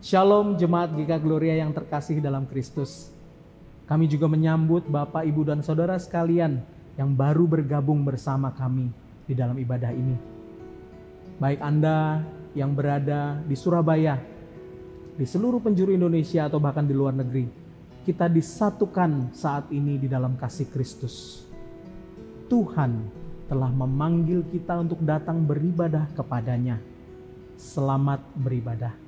Shalom jemaat GK Gloria yang terkasih dalam Kristus. Kami juga menyambut Bapak, Ibu, dan Saudara sekalian yang baru bergabung bersama kami di dalam ibadah ini. Baik Anda yang berada di Surabaya, di seluruh penjuru Indonesia atau bahkan di luar negeri, kita disatukan saat ini di dalam kasih Kristus. Tuhan telah memanggil kita untuk datang beribadah kepadanya. Selamat beribadah.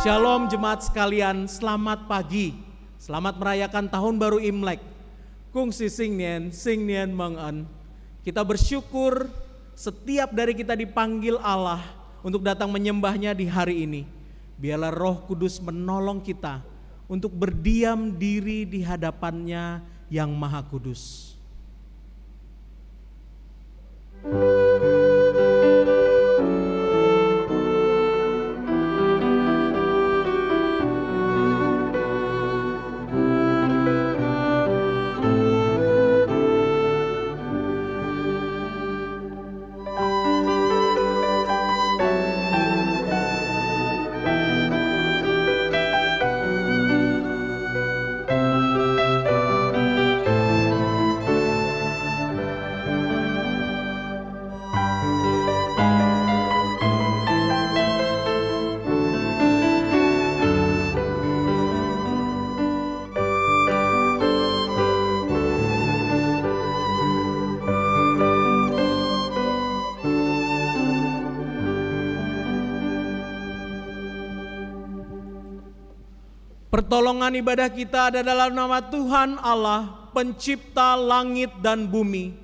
Shalom jemaat sekalian, selamat pagi. Selamat merayakan tahun baru Imlek. Kung si sing nien mengen. Kita bersyukur setiap dari kita dipanggil Allah untuk datang menyembahnya di hari ini. Biarlah Roh Kudus menolong kita untuk berdiam diri di hadapannya yang Maha Kudus. Pertolongan ibadah kita ada dalam nama Tuhan Allah, pencipta langit dan bumi.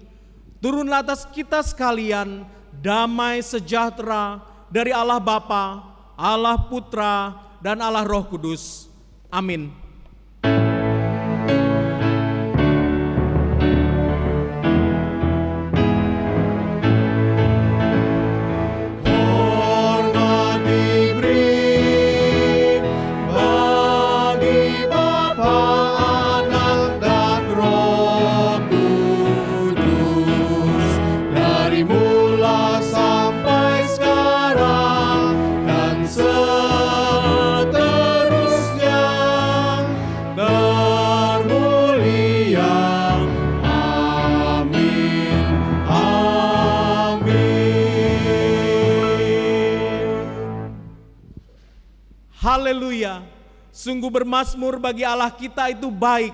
Turunlah atas kita sekalian damai sejahtera dari Allah Bapa, Allah Putra, dan Allah Roh Kudus. Amin. Haleluya, sungguh bermazmur bagi Allah kita itu baik,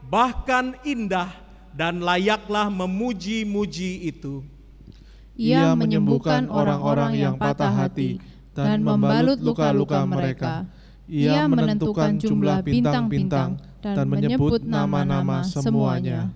bahkan indah, dan layaklah memuji-muji itu. Ia menyembuhkan orang-orang yang patah hati dan membalut luka-luka mereka. Ia menentukan jumlah bintang-bintang dan menyebut nama-nama semuanya.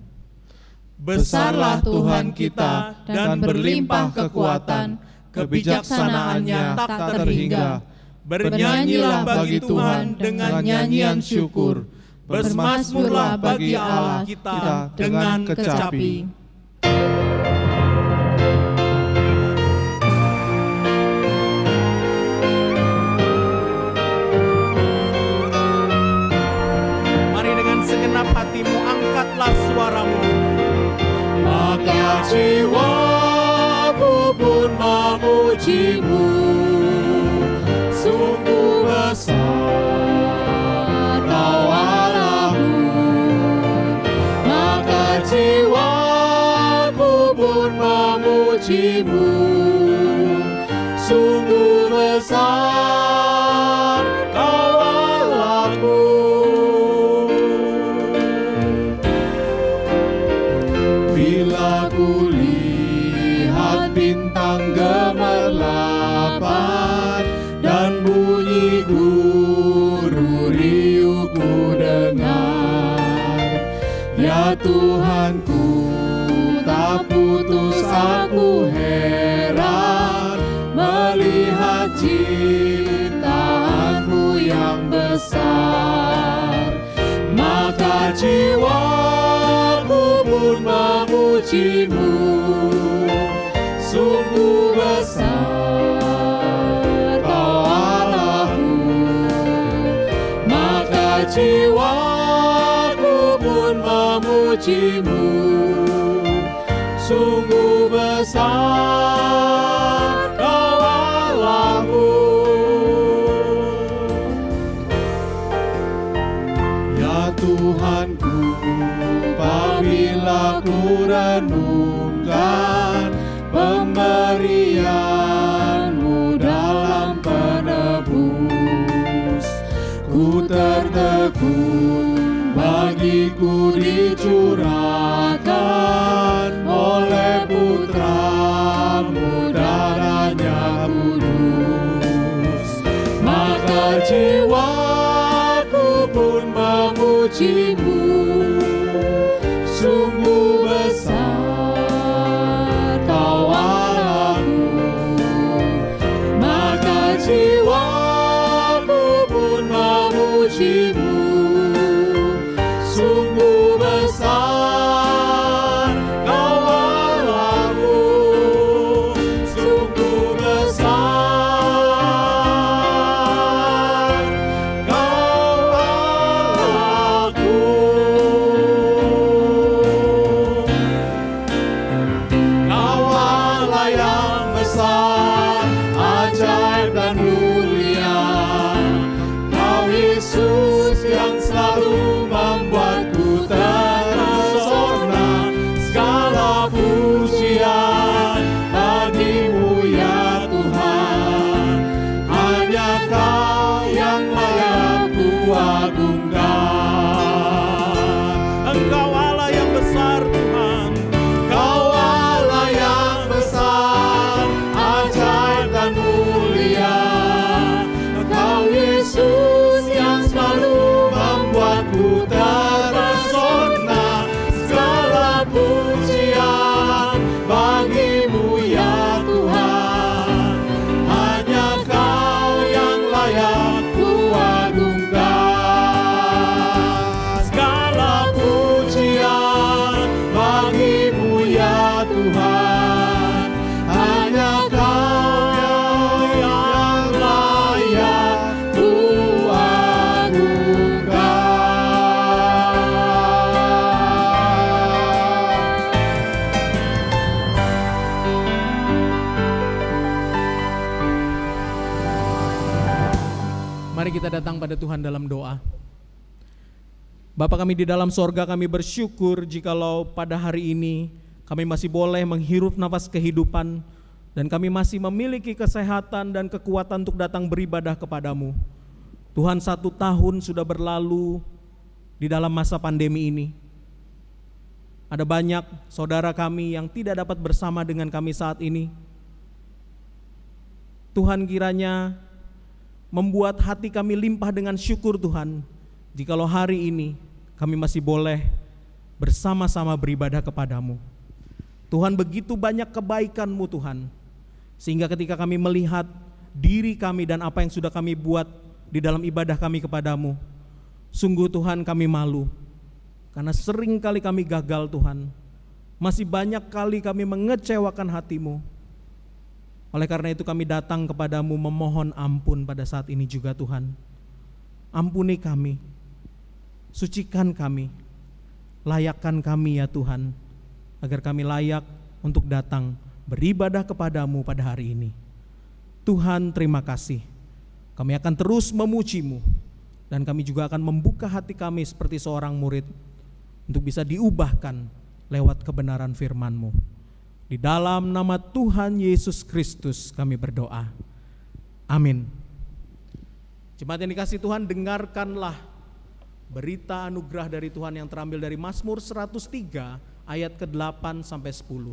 Besarlah Tuhan kita dan berlimpah kekuatan, kebijaksanaannya tak terhingga. Bernyanyilah bagi Tuhan dengan nyanyian syukur, bermazmurlah bagi Allah kita dengan kecapi. Mari dengan segenap hatimu angkatlah suaramu. Maka jiwaku pun memujimu, sungguh besar Kau Allahku. Maka jiwaku pun memujimu, sungguh besar Kau Allahku. Bila ku lihat bintang gemerlapan dan bunyi guru riuh ku dengar, ya Tuhanku, tak putus aku heran melihat ciptaanmu yang besar. Maka jiwaku pun memujimu, sungguh besar Kau Allahku. Maka jiwaku pun memujimu, sungguh besar Kau Allahku. Ya Tuhanku, apabila ku renungkan pemberian-Mu dalam penebus, ku tertegun bagiku dicurahkan oleh Putra-Mu, darahnya kudus. Maka jiwaku pun memujimu, sungguh besar Kau Allahku. Maka jiwaku pun memujimu, sungguh besar Kau Allahku. Sungguh besar Kau Allahku. Kau Allah yang besar, ajaib dan mulia. Kau Yesus yang selalu membuatku terpesona. Segala pujian bagi-Mu ya Tuhan, hanya Kau yang layak ku agungkan. Engkau Allah yang besar Tuhan, Kau Allah yang besar, ajaib dan mulia. Kau Yesus yang selalu membuatku terpesona. Segala pujian bagi-Mu ya Tuhan, hanya Kau yang layak ku agungkan. Segala pujian bagi-Mu ya Tuhan, hanya Kau yang layak ku agungkan. Mari kita datang pada Tuhan dalam doa. Bapa kami di dalam sorga, kami bersyukur jikalau pada hari ini kami masih boleh menghirup nafas kehidupan dan kami masih memiliki kesehatan dan kekuatan untuk datang beribadah kepadamu. Tuhan, 1 tahun sudah berlalu di dalam masa pandemi ini. Ada banyak saudara kami yang tidak dapat bersama dengan kami saat ini. Tuhan, kiranya membuat hati kami limpah dengan syukur Tuhan, jikalau hari ini kami masih boleh bersama-sama beribadah kepadamu. Tuhan, begitu banyak kebaikan-Mu Tuhan, sehingga ketika kami melihat diri kami dan apa yang sudah kami buat di dalam ibadah kami kepadamu, sungguh Tuhan kami malu, karena sering kali kami gagal Tuhan, masih banyak kali kami mengecewakan hati-Mu. Oleh karena itu kami datang kepadamu memohon ampun pada saat ini juga Tuhan. Ampuni kami, sucikan kami, layakkan kami ya Tuhan, agar kami layak untuk datang beribadah kepadamu pada hari ini. Tuhan, terima kasih. Kami akan terus memuji-Mu, dan kami juga akan membuka hati kami seperti seorang murid untuk bisa diubahkan lewat kebenaran firman-Mu. Di dalam nama Tuhan Yesus Kristus kami berdoa. Amin. Jemaat yang dikasihi Tuhan, dengarkanlah berita anugerah dari Tuhan yang terambil dari Mazmur 103 ayat ke-8 sampai 10.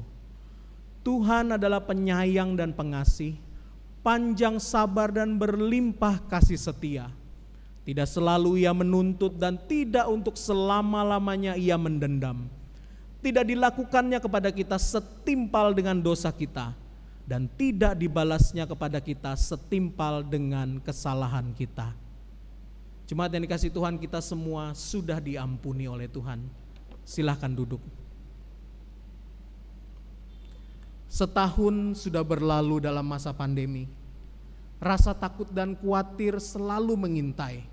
Tuhan adalah penyayang dan pengasih, panjang sabar dan berlimpah kasih setia. Tidak selalu Ia menuntut dan tidak untuk selama-lamanya Ia mendendam. Tidak dilakukannya kepada kita setimpal dengan dosa kita, dan tidak dibalasnya kepada kita setimpal dengan kesalahan kita. Jemaat yang dikasihi Tuhan, kita semua sudah diampuni oleh Tuhan. Silahkan duduk. Setahun sudah berlalu dalam masa pandemi. Rasa takut dan khawatir selalu mengintai.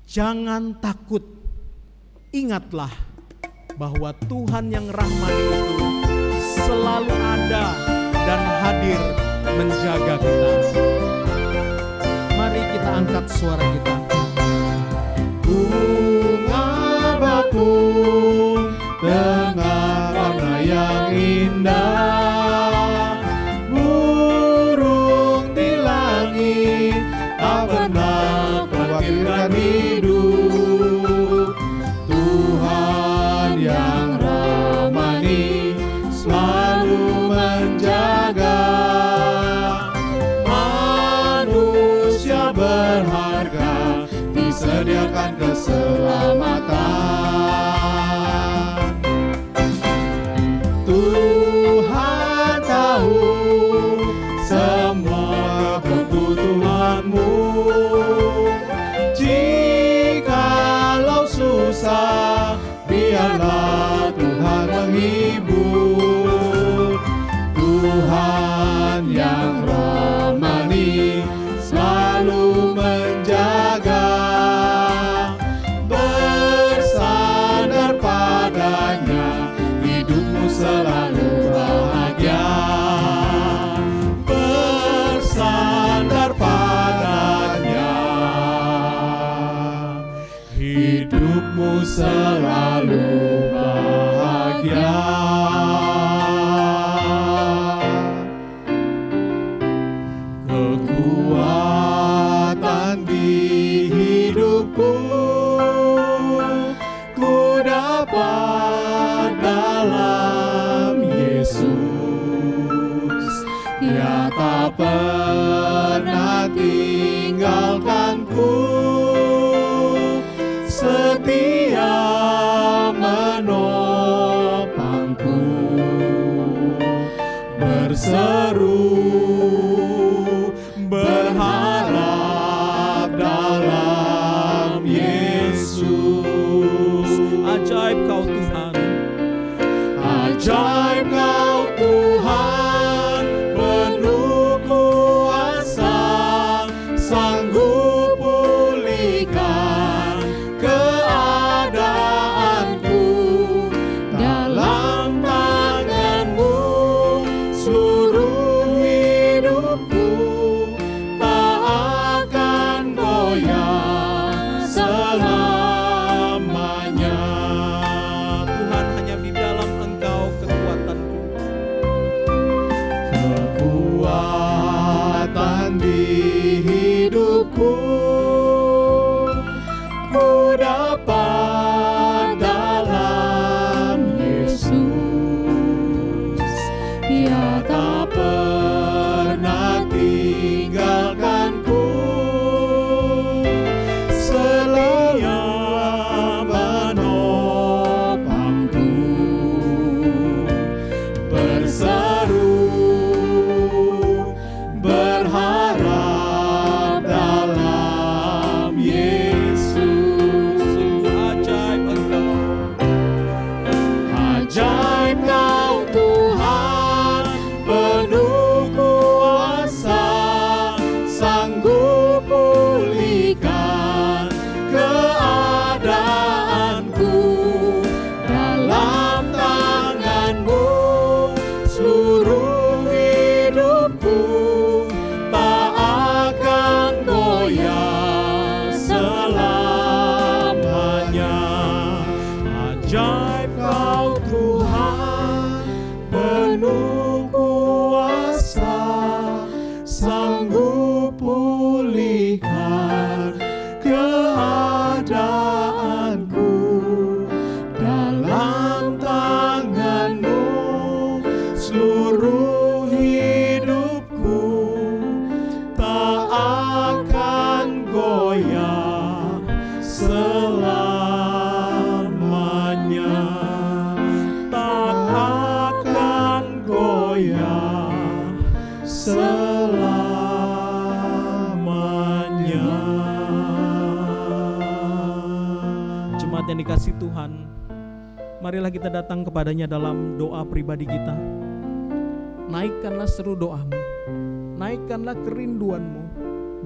Jangan takut, ingatlah bahwa Tuhan yang rahmani itu selalu ada dan hadir menjaga kita. Mari kita angkat suara kita. Bunga bakung dengan warna yang indah, burung di langit tak pernah terpikirkan hidup. Tuhan yang rahmani selalu menjaga. Manusia berharga disediakan keselamatan. Tuhan tahu semua kebutuhanmu. Jikalau susah, biarlah Tuhan menghibur. Tuhan yang rahmani selalu menjaga. Bersandar padanya, hidupmu selalu bahagia. Bersandar padanya, hidupmu selalu bahagia. Kekuatan di hidupku ku dapat dalam Yesus. Dia tak pernah tinggalkanku, setia menopangku, berseru berharap dalam Yesus. Ajaib Kau Tuhan, ajaib Kau Tuhan, penuh kuasa, sanggup pulihkan keadaanku. Dalam tangan-Mu seluruh pulihkan keadaanku. Dalam tangan-Mu seluruh hidupku tak akan goyah selamanya, tak akan goyah selamanya. Jemaat yang dikasihi Tuhan, marilah kita datang kepadanya dalam doa pribadi kita. Naikkanlah seru doamu, naikkanlah kerinduanmu,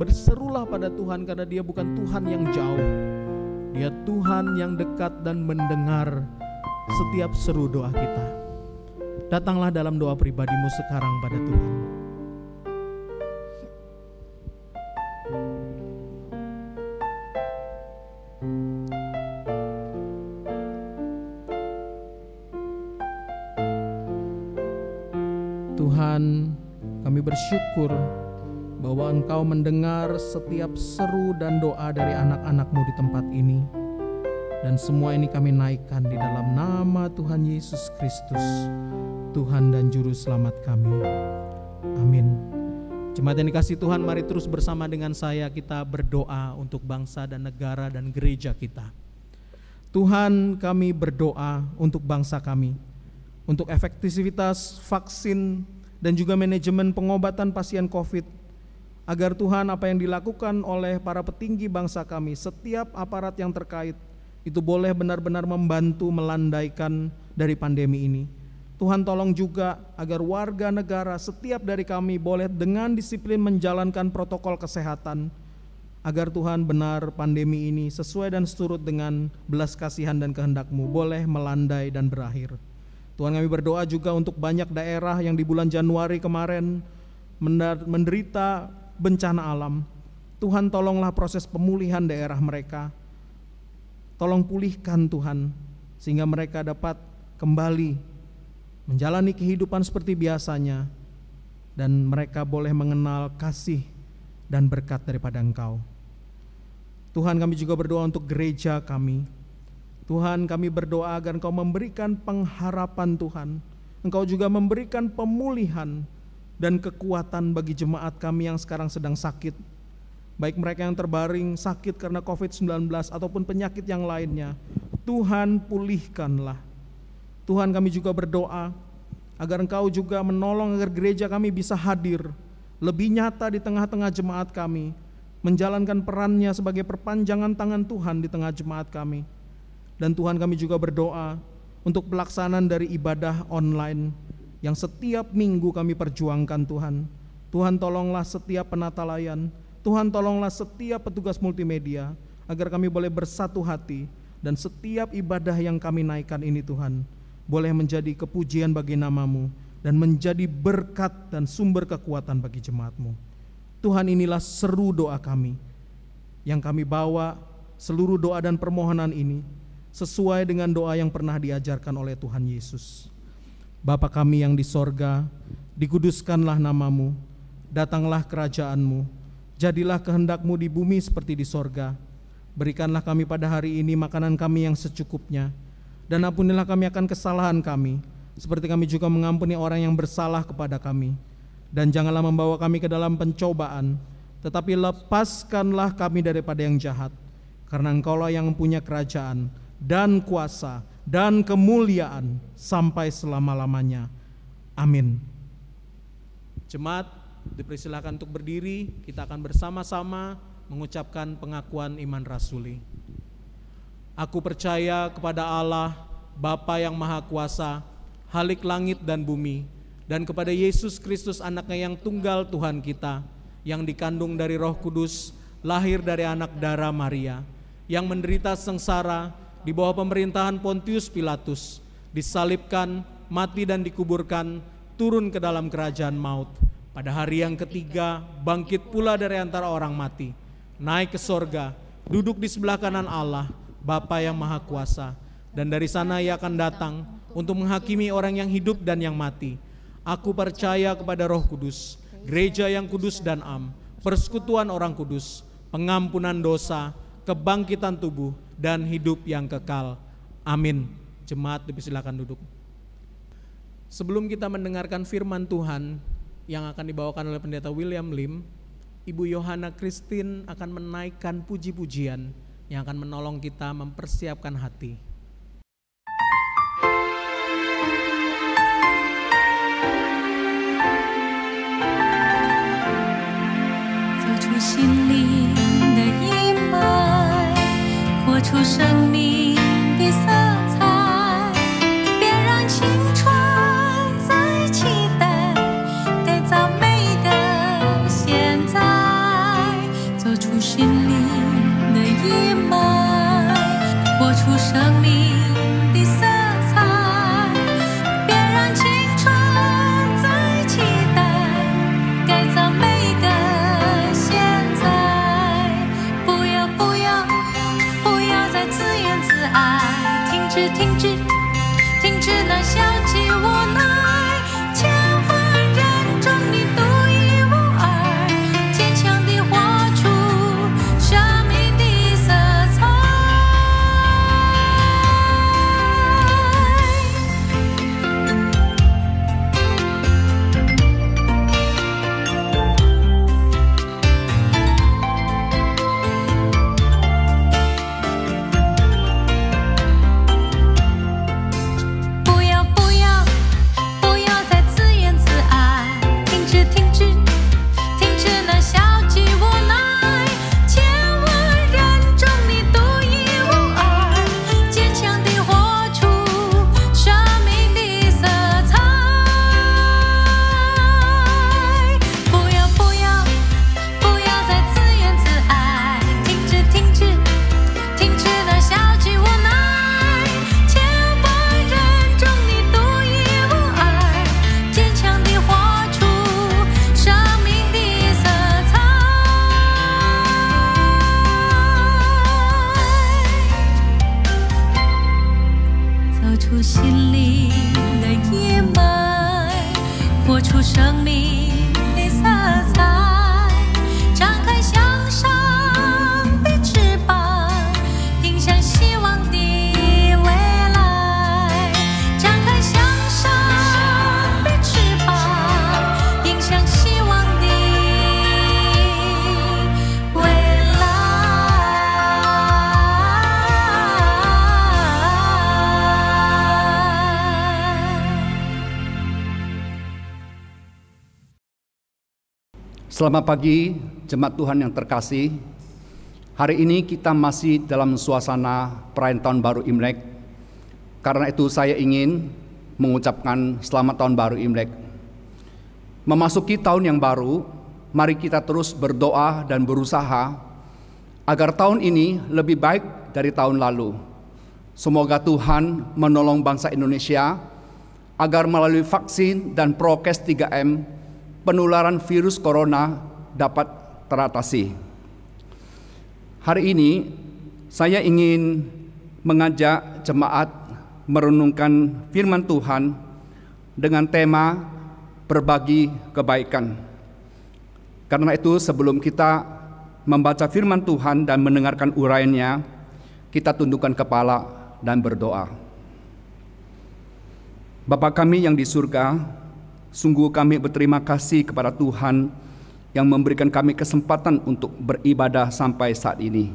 berserulah pada Tuhan, karena Dia bukan Tuhan yang jauh, Dia Tuhan yang dekat dan mendengar setiap seru doa kita. Datanglah dalam doa pribadimu sekarang pada Tuhan. Tuhan, kami bersyukur bahwa Engkau mendengar setiap seru dan doa dari anak-anak-Mu di tempat ini. Dan semua ini kami naikkan di dalam nama Tuhan Yesus Kristus, Tuhan dan Juru Selamat kami. Amin. Jemaat yang dikasihi Tuhan, mari terus bersama dengan saya kita berdoa untuk bangsa dan negara dan gereja kita. Tuhan, kami berdoa untuk bangsa kami, untuk efektivitas vaksin dan juga manajemen pengobatan pasien COVID, agar Tuhan apa yang dilakukan oleh para petinggi bangsa kami, setiap aparat yang terkait, itu boleh benar-benar membantu melandaikan dari pandemi ini. Tuhan tolong juga agar warga negara setiap dari kami boleh dengan disiplin menjalankan protokol kesehatan, agar Tuhan benar pandemi ini sesuai dan seturut dengan belas kasihan dan kehendak-Mu boleh melandai dan berakhir. Tuhan, kami berdoa juga untuk banyak daerah yang di bulan Januari kemarin menderita bencana alam. Tuhan, tolonglah proses pemulihan daerah mereka. Tolong pulihkan Tuhan, sehingga mereka dapat kembali menjalani kehidupan seperti biasanya, dan mereka boleh mengenal kasih dan berkat daripada Engkau. Tuhan, kami juga berdoa untuk gereja kami. Tuhan, kami berdoa agar Engkau memberikan pengharapan Tuhan. Engkau juga memberikan pemulihan dan kekuatan bagi jemaat kami yang sekarang sedang sakit. Baik mereka yang terbaring sakit karena COVID-19 ataupun penyakit yang lainnya. Tuhan, pulihkanlah. Tuhan, kami juga berdoa agar Engkau juga menolong agar gereja kami bisa hadir lebih nyata di tengah-tengah jemaat kami, menjalankan perannya sebagai perpanjangan tangan Tuhan di tengah jemaat kami. Dan Tuhan, kami juga berdoa untuk pelaksanaan dari ibadah online yang setiap minggu kami perjuangkan Tuhan. Tuhan, tolonglah setiap penata layan, Tuhan tolonglah setiap petugas multimedia, agar kami boleh bersatu hati, dan setiap ibadah yang kami naikkan ini Tuhan, boleh menjadi kepujian bagi nama-Mu, dan menjadi berkat dan sumber kekuatan bagi jemaat-Mu. Tuhan, inilah seru doa kami, yang kami bawa seluruh doa dan permohonan ini, sesuai dengan doa yang pernah diajarkan oleh Tuhan Yesus. Bapa kami yang di sorga, dikuduskanlah nama-Mu, datanglah kerajaan-Mu, jadilah kehendak-Mu di bumi seperti di sorga. Berikanlah kami pada hari ini makanan kami yang secukupnya, dan ampunilah kami akan kesalahan kami, seperti kami juga mengampuni orang yang bersalah kepada kami. Dan janganlah membawa kami ke dalam pencobaan, tetapi lepaskanlah kami daripada yang jahat, karena Engkaulah yang mempunyai kerajaan dan kuasa dan kemuliaan sampai selama-lamanya. Amin. Jemaat, dipersilakan untuk berdiri. Kita akan bersama-sama mengucapkan pengakuan iman rasuli. Aku percaya kepada Allah, Bapa yang Maha Kuasa, Halik langit dan bumi, dan kepada Yesus Kristus anaknya yang tunggal Tuhan kita, yang dikandung dari Roh Kudus, lahir dari anak darah Maria, yang menderita sengsara di bawah pemerintahan Pontius Pilatus, disalibkan, mati dan dikuburkan, turun ke dalam kerajaan maut. Pada hari yang ketiga, bangkit pula dari antara orang mati, naik ke sorga, duduk di sebelah kanan Allah, Bapa yang Maha Kuasa, dan dari sana Ia akan datang untuk menghakimi orang yang hidup dan yang mati. Aku percaya kepada Roh Kudus, gereja yang kudus dan am, persekutuan orang kudus, pengampunan dosa, kebangkitan tubuh, dan hidup yang kekal. Amin. Jemaat dipersilakan duduk. Sebelum kita mendengarkan firman Tuhan yang akan dibawakan oleh Pendeta William Lim, Ibu Yohana Christine akan menaikkan puji-pujian yang akan menolong kita mempersiapkan hati. Selamat pagi, jemaat Tuhan yang terkasih. Hari ini kita masih dalam suasana perayaan Tahun Baru Imlek. Karena itu saya ingin mengucapkan Selamat Tahun Baru Imlek. Memasuki tahun yang baru, mari kita terus berdoa dan berusaha agar tahun ini lebih baik dari tahun lalu. Semoga Tuhan menolong bangsa Indonesia agar melalui vaksin dan prokes 3M, penularan virus corona dapat teratasi. Hari ini saya ingin mengajak jemaat merenungkan firman Tuhan dengan tema berbagi kebaikan. Karena itu sebelum kita membaca firman Tuhan dan mendengarkan uraiannya, kita tundukkan kepala dan berdoa. Bapa kami yang di surga, sungguh kami berterima kasih kepada Tuhan yang memberikan kami kesempatan untuk beribadah sampai saat ini.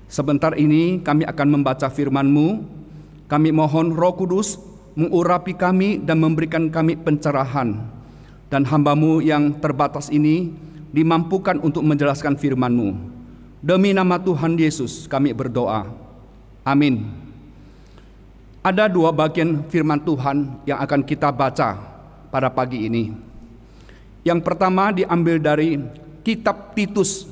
Sebentar ini kami akan membaca firman-Mu. Kami mohon Roh Kudus mengurapi kami dan memberikan kami pencerahan. Dan hamba-Mu yang terbatas ini dimampukan untuk menjelaskan firman-Mu. Demi nama Tuhan Yesus kami berdoa. Amin. Ada dua bagian firman Tuhan yang akan kita baca pada pagi ini. Yang pertama diambil dari Kitab Titus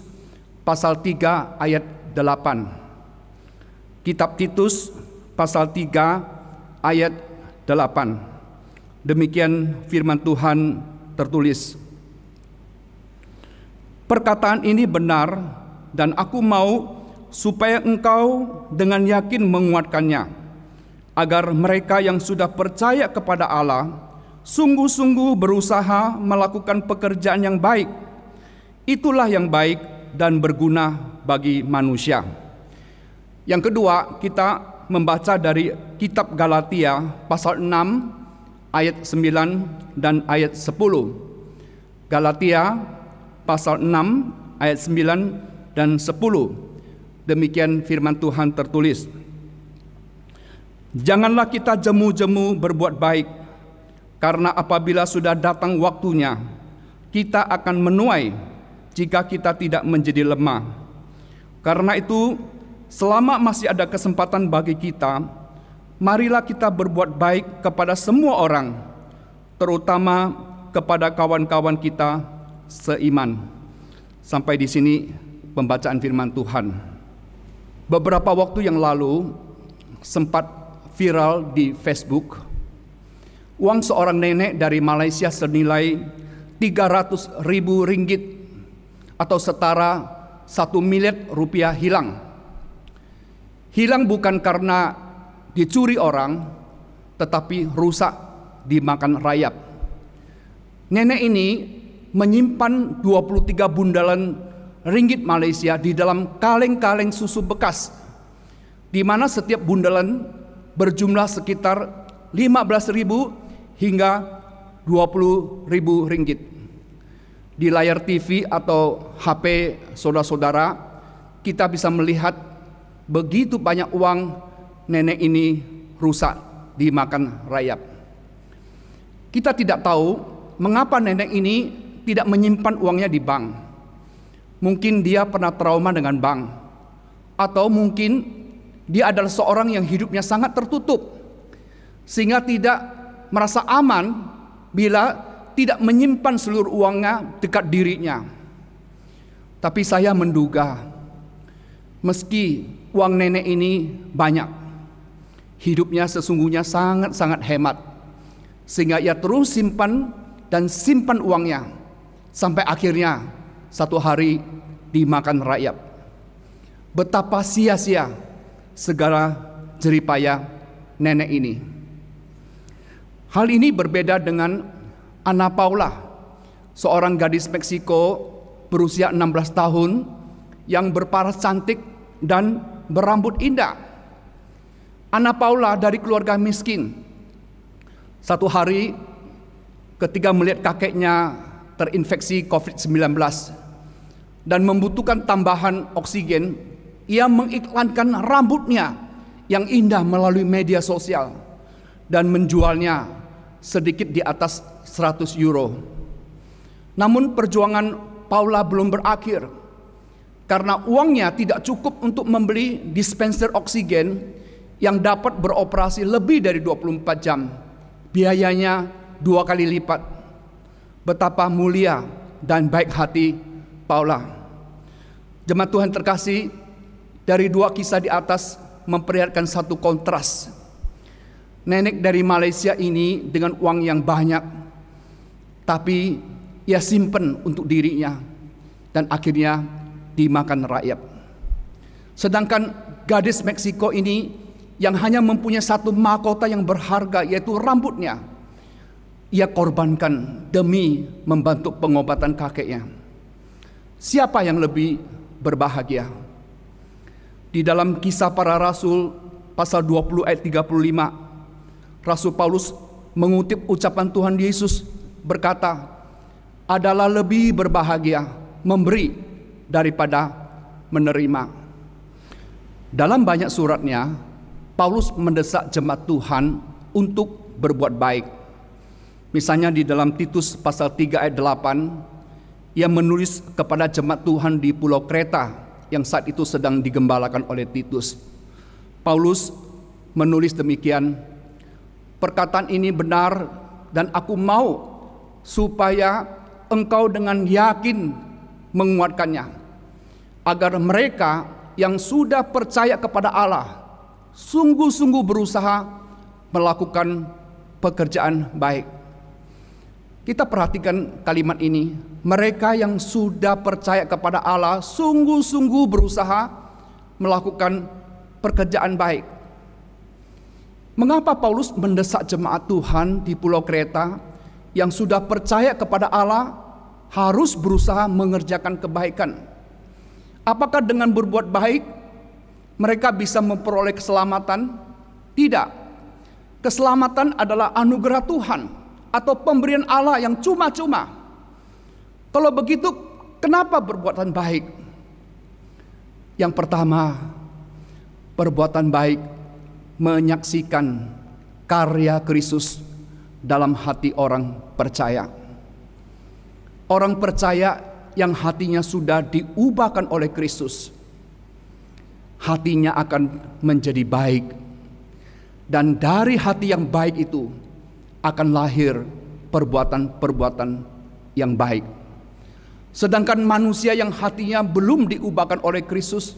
pasal 3 ayat 8. Kitab Titus pasal 3 ayat 8. Demikian firman Tuhan tertulis. Perkataan ini benar dan aku mau supaya engkau dengan yakin menguatkannya, agar mereka yang sudah percaya kepada Allah sungguh-sungguh berusaha melakukan pekerjaan yang baik. Itulah yang baik dan berguna bagi manusia. Yang kedua, kita membaca dari kitab Galatia pasal 6 ayat 9 dan ayat 10. Galatia pasal 6 ayat 9 dan 10. Demikian firman Tuhan tertulis. Janganlah kita jemu-jemu berbuat baik, karena apabila sudah datang waktunya, kita akan menuai jika kita tidak menjadi lemah. Karena itu, selama masih ada kesempatan bagi kita, marilah kita berbuat baik kepada semua orang, terutama kepada kawan-kawan kita seiman. Sampai di sini pembacaan firman Tuhan. Beberapa waktu yang lalu sempat viral di Facebook, uang seorang nenek dari Malaysia senilai 300.000 ringgit atau setara 1 miliar rupiah hilang. Hilang bukan karena dicuri orang, tetapi rusak dimakan rayap. Nenek ini menyimpan 23 bundalan ringgit Malaysia di dalam kaleng-kaleng susu bekas, di mana setiap bundalan berjumlah sekitar 15.000 hingga 20.000 ringgit. Di layar TV atau HP saudara-saudara, kita bisa melihat begitu banyak uang nenek ini rusak dimakan rayap. Kita tidak tahu mengapa nenek ini tidak menyimpan uangnya di bank. Mungkin dia pernah trauma dengan bank, atau mungkin dia adalah seorang yang hidupnya sangat tertutup, sehingga tidak merasa aman bila tidak menyimpan seluruh uangnya dekat dirinya. Tapi saya menduga, meski uang nenek ini banyak, hidupnya sesungguhnya sangat-sangat hemat, sehingga ia terus simpan dan simpan uangnya, sampai akhirnya satu hari dimakan rayap. Betapa sia-sia segala jeripaya nenek ini. Hal ini berbeda dengan Ana Paula, seorang gadis Meksiko berusia 16 tahun yang berparas cantik dan berambut indah. Ana Paula dari keluarga miskin. Satu hari ketika melihat kakeknya terinfeksi COVID-19 dan membutuhkan tambahan oksigen, ia mengiklankan rambutnya yang indah melalui media sosial dan menjualnya sedikit di atas 100 euro. Namun perjuangan Paula belum berakhir, karena uangnya tidak cukup untuk membeli dispenser oksigen yang dapat beroperasi lebih dari 24 jam. Biayanya 2 kali lipat. Betapa mulia dan baik hati Paula. Jemaat Tuhan terkasih, dari 2 kisah di atas memperlihatkan satu kontras. Nenek dari Malaysia ini dengan uang yang banyak, tapi ia simpen untuk dirinya dan akhirnya dimakan rakyat. Sedangkan gadis Meksiko ini yang hanya mempunyai satu mahkota yang berharga, yaitu rambutnya, ia korbankan demi membantu pengobatan kakeknya. Siapa yang lebih berbahagia? Di dalam Kisah Para Rasul pasal 20 ayat 35, Rasul Paulus mengutip ucapan Tuhan Yesus berkata, adalah lebih berbahagia memberi daripada menerima. Dalam banyak suratnya, Paulus mendesak jemaat Tuhan untuk berbuat baik. Misalnya di dalam Titus pasal 3 ayat 8, ia menulis kepada jemaat Tuhan di Pulau Kreta yang saat itu sedang digembalakan oleh Titus. Paulus menulis demikian, perkataan ini benar dan aku mau supaya engkau dengan yakin menguatkannya, agar mereka yang sudah percaya kepada Allah sungguh-sungguh berusaha melakukan pekerjaan baik. Kita perhatikan kalimat ini, mereka yang sudah percaya kepada Allah sungguh-sungguh berusaha melakukan pekerjaan baik. Mengapa Paulus mendesak jemaat Tuhan di Pulau Kreta yang sudah percaya kepada Allah harus berusaha mengerjakan kebaikan. Apakah dengan berbuat baik mereka bisa memperoleh keselamatan? Tidak. Keselamatan adalah anugerah Tuhan atau pemberian Allah yang cuma-cuma. Kalau begitu, kenapa perbuatan baik? Yang pertama, perbuatan baik menyaksikan karya Kristus dalam hati orang percaya. Orang percaya yang hatinya sudah diubahkan oleh Kristus, hatinya akan menjadi baik. Dan dari hati yang baik itu akan lahir perbuatan-perbuatan yang baik. Sedangkan manusia yang hatinya belum diubahkan oleh Kristus,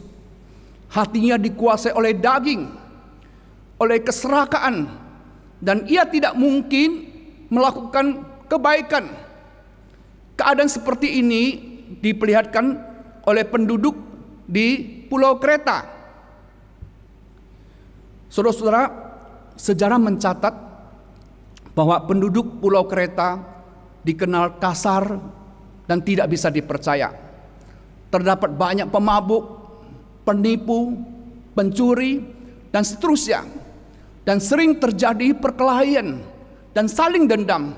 hatinya dikuasai oleh daging, oleh keserakaan, dan ia tidak mungkin melakukan kebaikan. Keadaan seperti ini diperlihatkan oleh penduduk di Pulau Kreta. Saudara-saudara, sejarah mencatat bahwa penduduk Pulau Kreta dikenal kasar dan tidak bisa dipercaya. Terdapat banyak pemabuk, penipu, pencuri, dan seterusnya. Dan sering terjadi perkelahian dan saling dendam.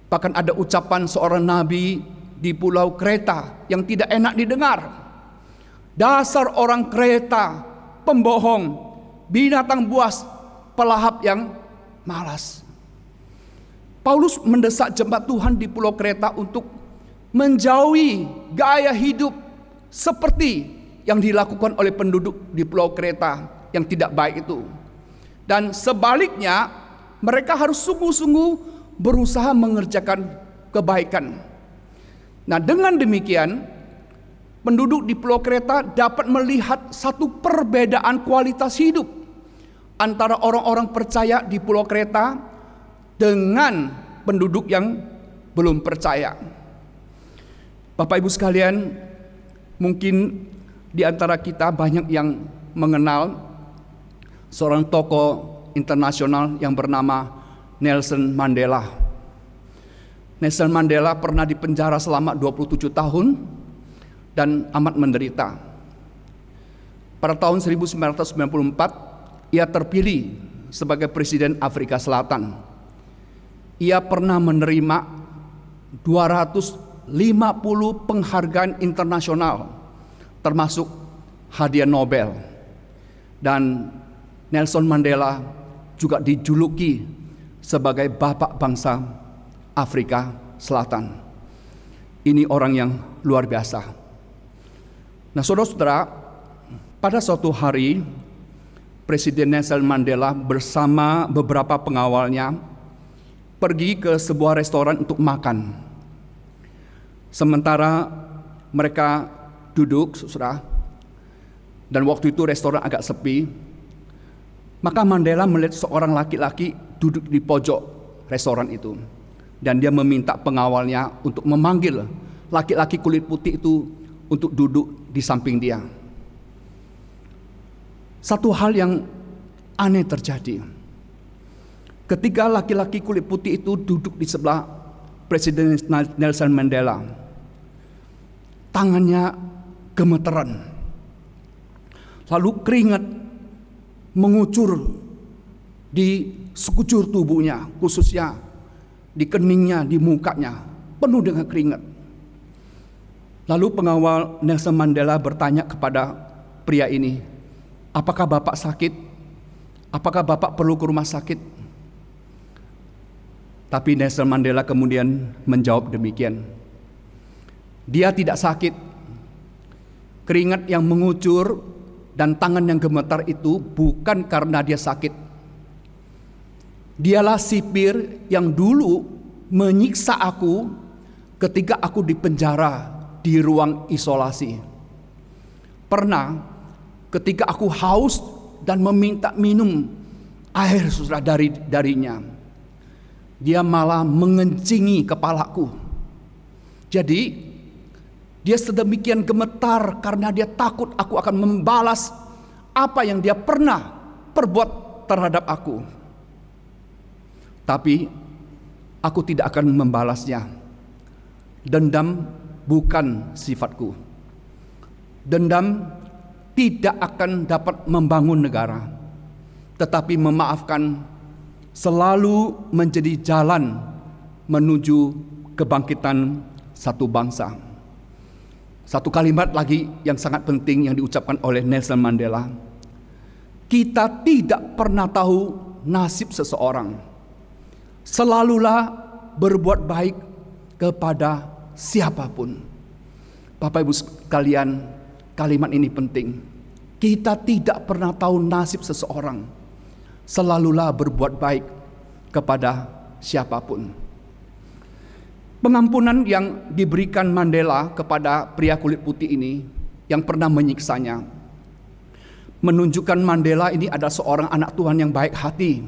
Bahkan ada ucapan seorang nabi di Pulau Kreta yang tidak enak didengar. Dasar orang Kreta, pembohong, binatang buas, pelahap yang malas. Paulus mendesak jemaat Tuhan di Pulau Kreta untuk menjauhi gaya hidup seperti yang dilakukan oleh penduduk di Pulau Kreta yang tidak baik itu. Dan sebaliknya, mereka harus sungguh-sungguh berusaha mengerjakan kebaikan. Nah, dengan demikian, penduduk di Pulau Kreta dapat melihat satu perbedaan kualitas hidup antara orang-orang percaya di Pulau Kreta dengan penduduk yang belum percaya. Bapak Ibu sekalian, mungkin di antara kita banyak yang mengenal seorang tokoh internasional yang bernama Nelson Mandela. Nelson Mandela pernah dipenjara selama 27 tahun dan amat menderita. Pada tahun 1994, ia terpilih sebagai Presiden Afrika Selatan. Ia pernah menerima 250 penghargaan internasional, termasuk hadiah Nobel. Dan Nelson Mandela juga dijuluki sebagai bapak bangsa Afrika Selatan. Ini orang yang luar biasa. Nah, saudara-saudara, pada suatu hari Presiden Nelson Mandela bersama beberapa pengawalnya pergi ke sebuah restoran untuk makan. Sementara mereka duduk, saudara, dan waktu itu restoran agak sepi, maka Mandela melihat seorang laki-laki duduk di pojok restoran itu. Dan dia meminta pengawalnya untuk memanggil laki-laki kulit putih itu untuk duduk di samping dia. Satu hal yang aneh terjadi. Ketika laki-laki kulit putih itu duduk di sebelah Presiden Nelson Mandela, tangannya gemeteran. Lalu keringat mengucur di sekujur tubuhnya, khususnya di keningnya, di mukanya, penuh dengan keringat. Lalu pengawal Nelson Mandela bertanya kepada pria ini, "Apakah Bapak sakit? Apakah Bapak perlu ke rumah sakit?" Tapi Nelson Mandela kemudian menjawab demikian, "Dia tidak sakit. Keringat yang mengucur dan tangan yang gemetar itu bukan karena dia sakit. Dialah sipir yang dulu menyiksa aku ketika aku dipenjara di ruang isolasi. Pernah ketika aku haus dan meminta minum air darinya, dia malah mengencingi kepalaku. Jadi dia sedemikian gemetar karena dia takut aku akan membalas apa yang dia pernah perbuat terhadap aku. Tapi aku tidak akan membalasnya. Dendam bukan sifatku. Dendam tidak akan dapat membangun negara, tetapi memaafkan selalu menjadi jalan menuju kebangkitan satu bangsa. Satu kalimat lagi yang sangat penting yang diucapkan oleh Nelson Mandela. Kita tidak pernah tahu nasib seseorang. Selalulah berbuat baik kepada siapapun. Bapak Ibu sekalian, kalimat ini penting. Kita tidak pernah tahu nasib seseorang. Selalulah berbuat baik kepada siapapun. Pengampunan yang diberikan Mandela kepada pria kulit putih ini yang pernah menyiksanya menunjukkan Mandela ini adalah seorang anak Tuhan yang baik hati.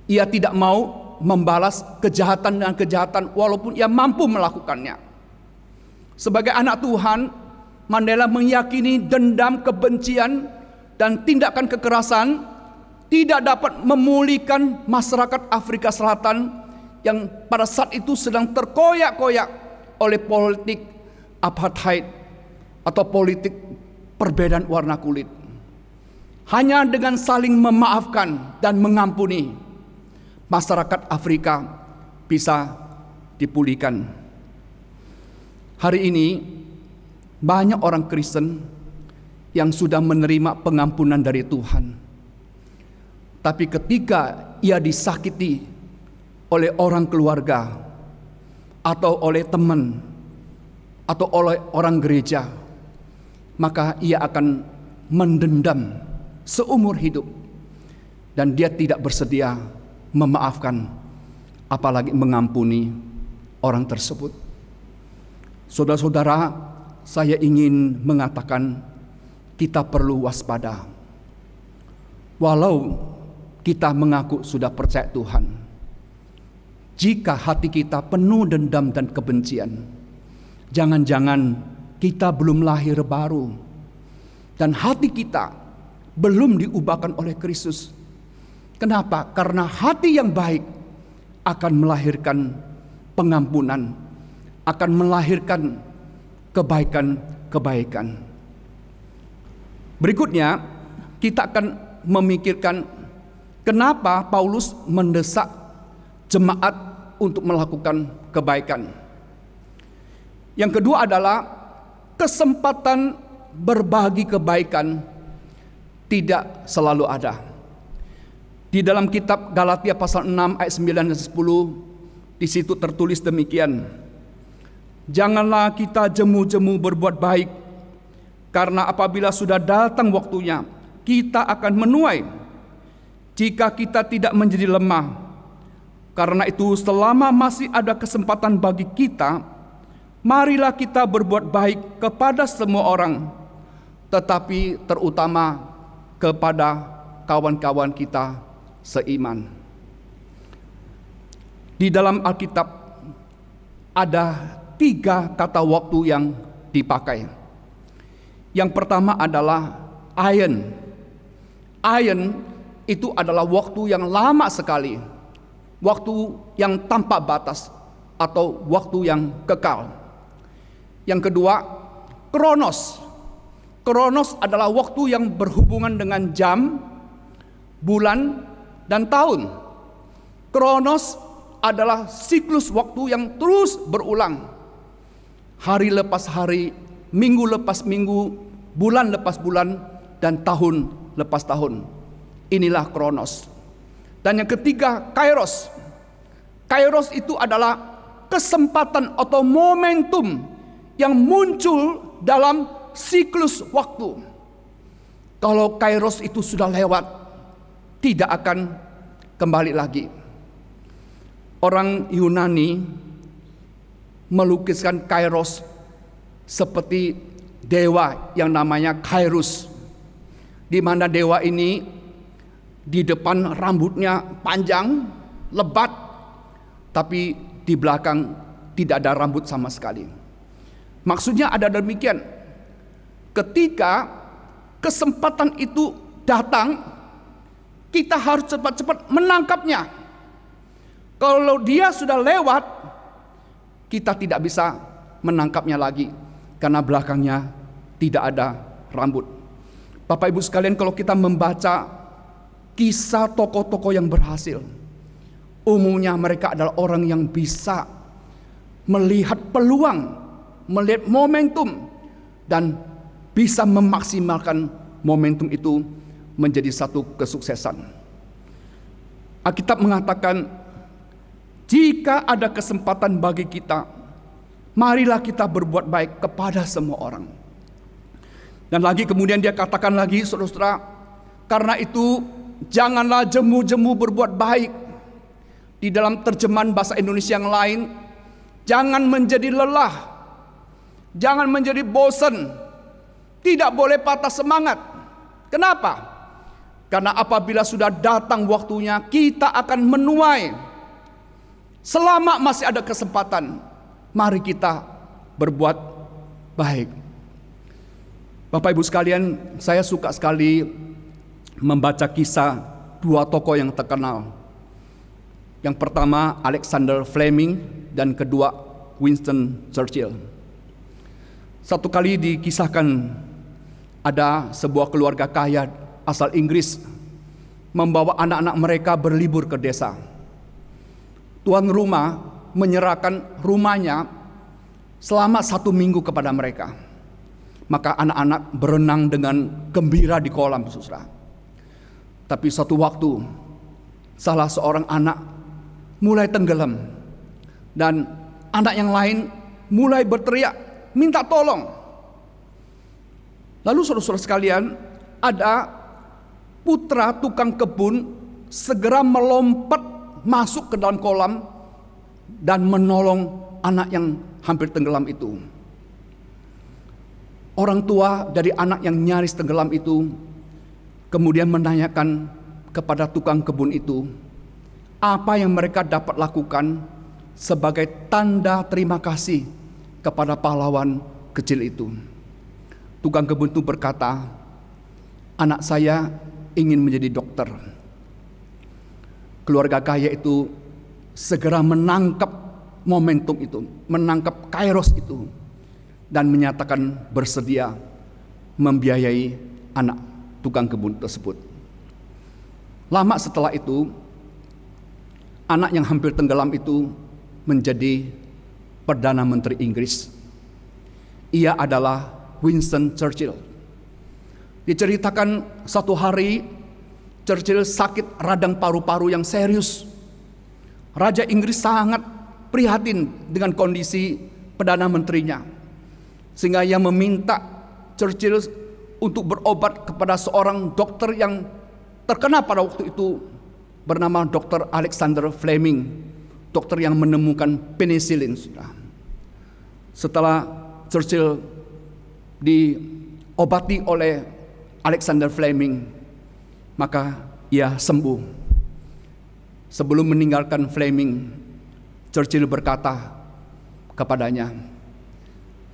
Ia tidak mau membalas kejahatan dengan kejahatan walaupun ia mampu melakukannya. Sebagai anak Tuhan, Mandela meyakini dendam, kebencian, dan tindakan kekerasan tidak dapat memulihkan masyarakat Afrika Selatan yang pada saat itu sedang terkoyak-koyak oleh politik apartheid atau politik perbedaan warna kulit. Hanya dengan saling memaafkan dan mengampuni, masyarakat Afrika bisa dipulihkan. Hari ini banyak orang Kristen yang sudah menerima pengampunan dari Tuhan. Tapi ketika ia disakiti oleh orang keluarga atau oleh teman atau oleh orang gereja, maka ia akan mendendam seumur hidup dan dia tidak bersedia memaafkan apalagi mengampuni orang tersebut. Saudara-saudara, saya ingin mengatakan kita perlu waspada. Walau kita mengaku sudah percaya Tuhan, jika hati kita penuh dendam dan kebencian, jangan-jangan kita belum lahir baru dan hati kita belum diubahkan oleh Kristus. Kenapa? Karena hati yang baik akan melahirkan pengampunan, akan melahirkan kebaikan-kebaikan. Berikutnya kita akan memikirkan kenapa Paulus mendesak jemaat untuk melakukan kebaikan. Yang kedua adalah kesempatan berbagi kebaikan tidak selalu ada. Di dalam kitab Galatia pasal 6 ayat 9 dan 10, di situ tertulis demikian. Janganlah kita jemu-jemu berbuat baik, karena apabila sudah datang waktunya, kita akan menuai jika kita tidak menjadi lemah. Karena itu selama masih ada kesempatan bagi kita, marilah kita berbuat baik kepada semua orang, tetapi terutama kepada kawan-kawan kita seiman. Di dalam Alkitab ada 3 kata waktu yang dipakai. Yang pertama adalah ayen. Ayen itu adalah waktu yang lama sekali, waktu yang tanpa batas atau waktu yang kekal. Yang kedua, kronos. Kronos adalah waktu yang berhubungan dengan jam, bulan, dan tahun. Kronos adalah siklus waktu yang terus berulang. Hari lepas hari, minggu lepas minggu, bulan lepas bulan, dan tahun lepas tahun. Inilah kronos. Dan yang ketiga, kairos. Kairos itu adalah kesempatan atau momentum yang muncul dalam siklus waktu. Kalau kairos itu sudah lewat, tidak akan kembali lagi. Orang Yunani melukiskan kairos seperti dewa yang namanya Kairos, di mana dewa ini di depan rambutnya panjang, lebat, tapi di belakang tidak ada rambut sama sekali. Maksudnya ada demikian, ketika kesempatan itu datang, kita harus cepat-cepat menangkapnya. Kalau dia sudah lewat, kita tidak bisa menangkapnya lagi karena belakangnya tidak ada rambut. Bapak Ibu sekalian, kalau kita membaca kisah tokoh-tokoh yang berhasil, umumnya mereka adalah orang yang bisa melihat peluang, melihat momentum, dan bisa memaksimalkan momentum itu menjadi satu kesuksesan. Alkitab mengatakan, jika ada kesempatan bagi kita, marilah kita berbuat baik kepada semua orang. Dan lagi kemudian dia katakan lagi, saudara-saudara, karena itu janganlah jemu-jemu berbuat baik. Di dalam terjemahan bahasa Indonesia yang lain, jangan menjadi lelah, jangan menjadi bosan, tidak boleh patah semangat. Kenapa? Karena apabila sudah datang waktunya, kita akan menuai. Selama masih ada kesempatan, mari kita berbuat baik. Bapak Ibu sekalian, saya suka sekali membaca kisah dua tokoh yang terkenal. Yang pertama Alexander Fleming dan kedua Winston Churchill. Satu kali dikisahkan ada sebuah keluarga kaya asal Inggris membawa anak-anak mereka berlibur ke desa. Tuan rumah menyerahkan rumahnya selama 1 minggu kepada mereka. Maka anak-anak berenang dengan gembira di kolam, saudara. Tapi suatu waktu salah seorang anak mulai tenggelam dan anak yang lain mulai berteriak minta tolong. Lalu saudara-saudara sekalian, ada putra tukang kebun segera melompat masuk ke dalam kolam dan menolong anak yang hampir tenggelam itu. Orang tua dari anak yang nyaris tenggelam itu kemudian menanyakan kepada tukang kebun itu apa yang mereka dapat lakukan sebagai tanda terima kasih kepada pahlawan kecil itu. Tukang kebun itu berkata, anak saya ingin menjadi dokter. Keluarga kaya itu segera menangkap momentum itu, menangkap kairos itu, dan menyatakan bersedia membiayai anak tukang kebun tersebut. Lama setelah itu, anak yang hampir tenggelam itu menjadi Perdana Menteri Inggris. Ia adalah Winston Churchill. Diceritakan satu hari Churchill sakit radang paru-paru yang serius. Raja Inggris sangat prihatin dengan kondisi Perdana Menterinya, sehingga ia meminta Churchill untuk berobat kepada seorang dokter yang terkenal pada waktu itu bernama Dr. Alexander Fleming, dokter yang menemukan penicillin. Setelah Churchill diobati oleh Alexander Fleming, maka ia sembuh. Sebelum meninggalkan Fleming, Churchill berkata kepadanya,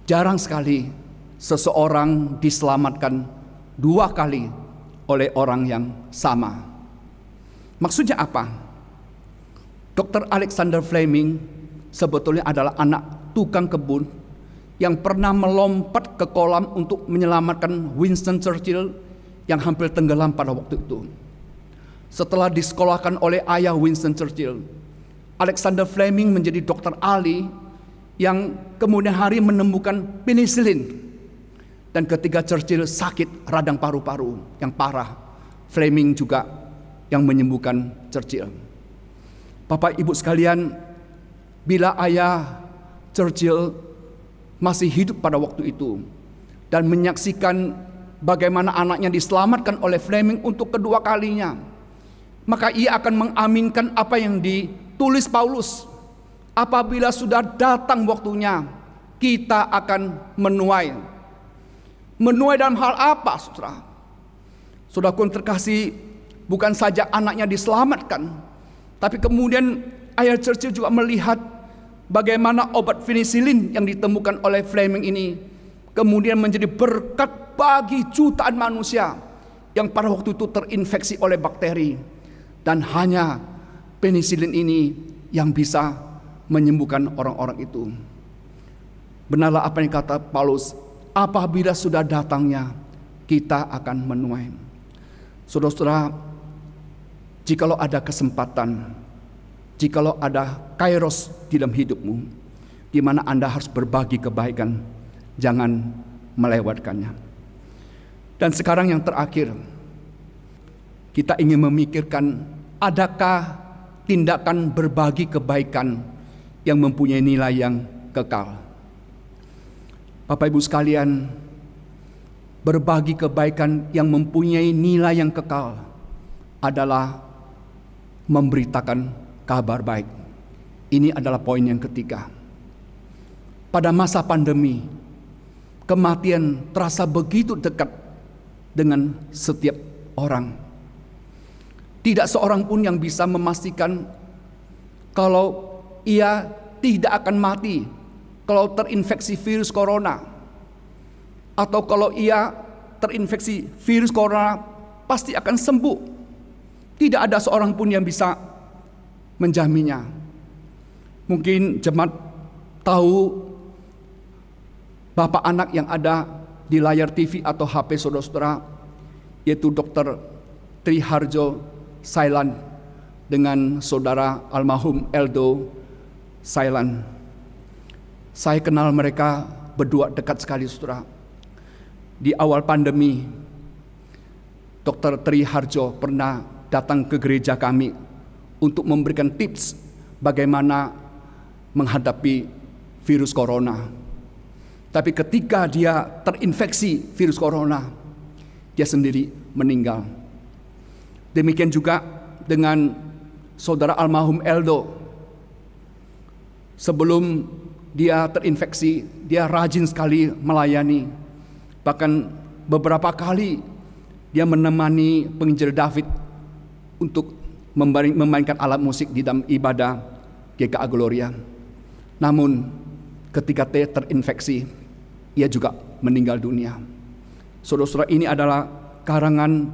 jarang sekali seseorang diselamatkan 2 kali oleh orang yang sama. Maksudnya apa? Dr. Alexander Fleming sebetulnya adalah anak tukang kebun yang pernah melompat ke kolam untuk menyelamatkan Winston Churchill yang hampir tenggelam pada waktu itu. Setelah disekolahkan oleh ayah Winston Churchill, Alexander Fleming menjadi dokter ahli yang kemudian hari menemukan penicillin. Dan ketika Churchill sakit radang paru-paru yang parah, Fleming juga yang menyembuhkan Churchill. Bapak Ibu sekalian, bila ayah Churchill masih hidup pada waktu itu dan menyaksikan bagaimana anaknya diselamatkan oleh Fleming untuk kedua kalinya, maka ia akan mengaminkan apa yang ditulis Paulus. Apabila sudah datang waktunya, kita akan menuai. Menuai dalam hal apa, saudara? Saudaraku yang terkasih, bukan saja anaknya diselamatkan, tapi kemudian ayah Churchill juga melihat bagaimana obat penicillin yang ditemukan oleh Fleming ini kemudian menjadi berkat bagi jutaan manusia yang pada waktu itu terinfeksi oleh bakteri. Dan hanya penicillin ini yang bisa menyembuhkan orang-orang itu. Benarlah apa yang kata Paulus, apabila sudah datangnya, kita akan menuai. Saudara-saudara, jikalau ada kesempatan, jikalau ada kairos di dalam hidupmu, di mana Anda harus berbagi kebaikan, jangan melewatkannya. Dan sekarang yang terakhir, kita ingin memikirkan, adakah tindakan berbagi kebaikan yang mempunyai nilai yang kekal? Bapak Ibu sekalian, berbagi kebaikan yang mempunyai nilai yang kekal adalah memberitakan kabar baik. Ini adalah poin yang ketiga. Pada masa pandemi, kematian terasa begitu dekat dengan setiap orang. Tidak seorang pun yang bisa memastikan kalau ia tidak akan mati kalau terinfeksi virus corona, atau kalau ia terinfeksi virus corona pasti akan sembuh. Tidak ada seorang pun yang bisa menjaminnya. Mungkin jemaat tahu bapak anak yang ada di layar TV atau HP saudara-saudara, yaitu Dr. Tri Harjo Sailan dengan saudara almarhum Eldo Sailan. Saya kenal mereka berdua dekat sekali, saudara. Di awal pandemi, Dr. Tri Harjo pernah datang ke gereja kami untuk memberikan tips bagaimana menghadapi virus corona. Tapi ketika dia terinfeksi virus corona, dia sendiri meninggal. Demikian juga dengan saudara almarhum Eldo. Sebelum dia terinfeksi, dia rajin sekali melayani. Bahkan beberapa kali dia menemani penginjil David untuk memainkan alat musik di dalam ibadah GKA Gloria. Namun ketika dia terinfeksi, ia juga meninggal dunia. Saudara-saudara, ini adalah karangan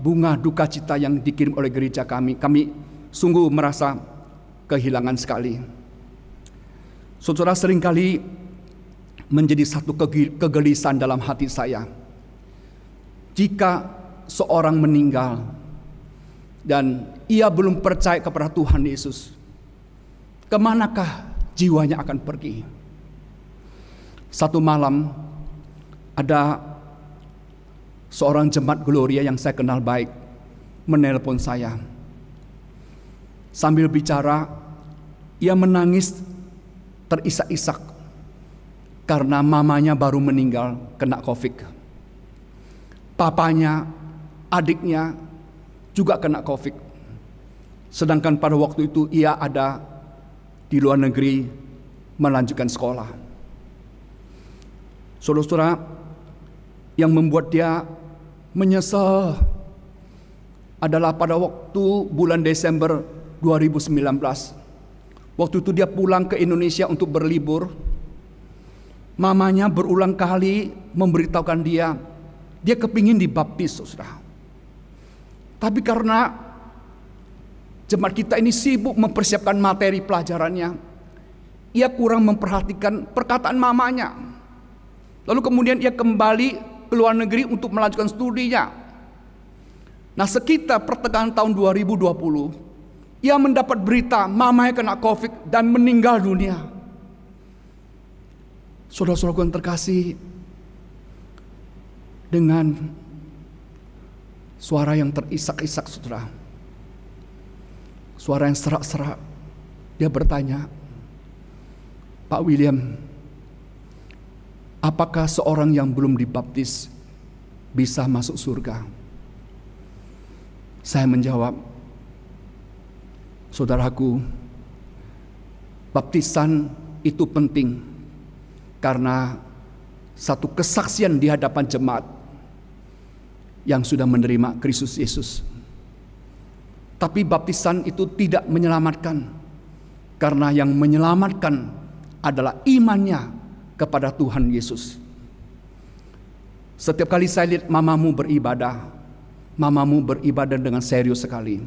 bunga duka cita yang dikirim oleh gereja kami. Kami sungguh merasa kehilangan sekali. Saudara, seringkali menjadi satu kegelisahan dalam hati saya. Jika seorang meninggal dan ia belum percaya kepada Tuhan Yesus, kemanakah jiwanya akan pergi? Satu malam ada seorang jemaat Gloria yang saya kenal baik menelpon saya. Sambil bicara, ia menangis terisak-isak karena mamanya baru meninggal kena COVID. Papanya, adiknya juga kena COVID. Sedangkan pada waktu itu ia ada di luar negeri melanjutkan sekolah. Saudara-saudara, yang membuat dia menyesal adalah pada waktu bulan Desember 2019. Waktu itu dia pulang ke Indonesia untuk berlibur. Mamanya berulang kali memberitahukan dia kepingin dibaptis, saudara. Tapi karena jemaat kita ini sibuk mempersiapkan materi pelajarannya, ia kurang memperhatikan perkataan mamanya. Lalu kemudian ia kembali ke luar negeri untuk melanjutkan studinya. Nah, sekitar pertengahan tahun 2020, ia mendapat berita mamanya kena COVID dan meninggal dunia. Saudara-saudaraku yang terkasih, dengan suara yang terisak-isak, saudara, suara yang serak-serak, dia bertanya, Pak William, apakah seorang yang belum dibaptis bisa masuk surga? Saya menjawab, saudaraku, baptisan itu penting karena satu kesaksian di hadapan jemaat yang sudah menerima Kristus Yesus. Tapi baptisan itu tidak menyelamatkan, karena yang menyelamatkan adalah imannya kepada Tuhan Yesus. Setiap kali saya lihat mamamu beribadah dengan serius sekali.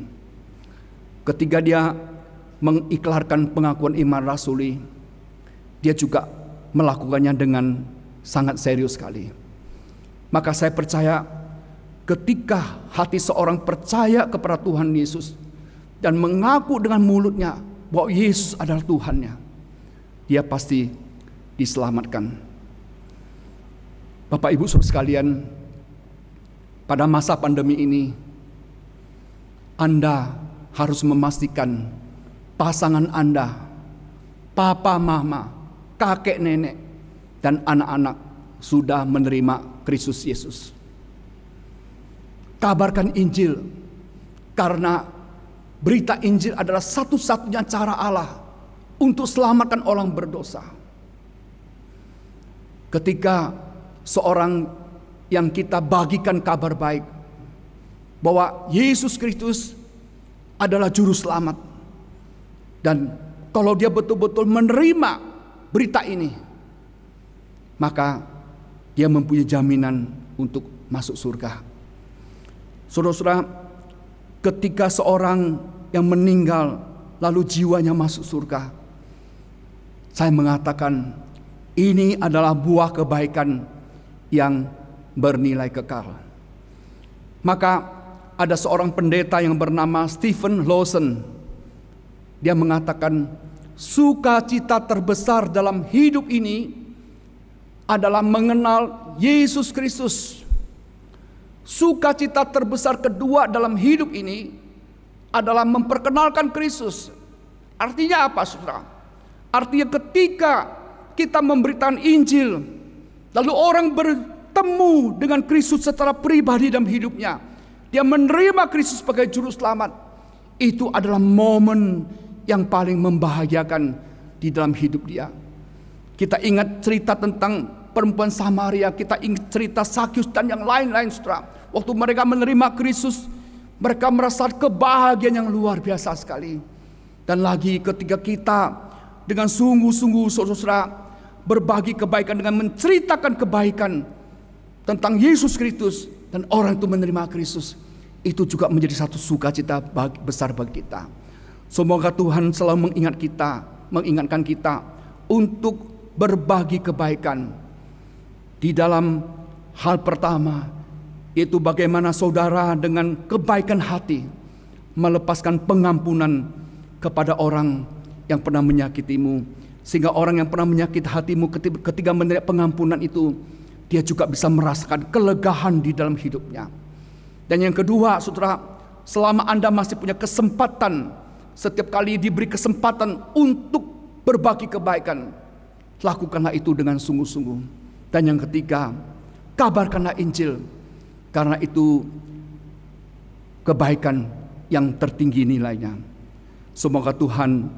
Ketika dia mengiklarkan pengakuan iman rasuli, dia juga melakukannya dengan sangat serius sekali. Maka saya percaya ketika hati seorang percaya kepada Tuhan Yesus dan mengaku dengan mulutnya bahwa Yesus adalah Tuhannya, dia pasti diselamatkan. Bapak Ibu Saudara sekalian, pada masa pandemi ini Anda harus memastikan pasangan Anda, papa mama, kakek nenek, dan anak-anak sudah menerima Kristus Yesus. Kabarkan Injil, karena berita Injil adalah satu-satunya cara Allah untuk selamatkan orang berdosa. Ketika seorang yang kita bagikan kabar baik bahwa Yesus Kristus adalah juru selamat, dan kalau dia betul-betul menerima berita ini, maka dia mempunyai jaminan untuk masuk surga. Saudara-saudara, ketika seorang yang meninggal lalu jiwanya masuk surga, saya mengatakan ini adalah buah kebaikan yang bernilai kekal. Maka ada seorang pendeta yang bernama Stephen Lawson. Dia mengatakan, sukacita terbesar dalam hidup ini adalah mengenal Yesus Kristus. Sukacita terbesar kedua dalam hidup ini adalah memperkenalkan Kristus. Artinya apa, saudara? Artinya ketika kita memberitakan Injil, lalu orang bertemu dengan Kristus secara pribadi dalam hidupnya, dia menerima Kristus sebagai juru selamat, itu adalah momen yang paling membahagiakan di dalam hidup dia. Kita ingat cerita tentang perempuan Samaria, kita ingat cerita Sakyus dan yang lain-lain, saudara. Waktu mereka menerima Kristus, mereka merasa kebahagiaan yang luar biasa sekali. Dan lagi ketika kita dengan sungguh-sungguh, saudara, berbagi kebaikan dengan menceritakan kebaikan tentang Yesus Kristus, dan orang itu menerima Kristus, itu juga menjadi satu sukacita besar bagi kita. Semoga Tuhan selalu mengingatkan kita untuk berbagi kebaikan. Di dalam hal pertama, yaitu bagaimana saudara dengan kebaikan hati melepaskan pengampunan kepada orang yang pernah menyakitimu, sehingga orang yang pernah menyakiti hatimu ketika menerima pengampunan itu, dia juga bisa merasakan kelegaan di dalam hidupnya. Dan yang kedua, saudara, selama Anda masih punya kesempatan, setiap kali diberi kesempatan untuk berbagi kebaikan, lakukanlah itu dengan sungguh-sungguh. Dan yang ketiga, kabarkanlah Injil, karena itu kebaikan yang tertinggi nilainya. Semoga Tuhan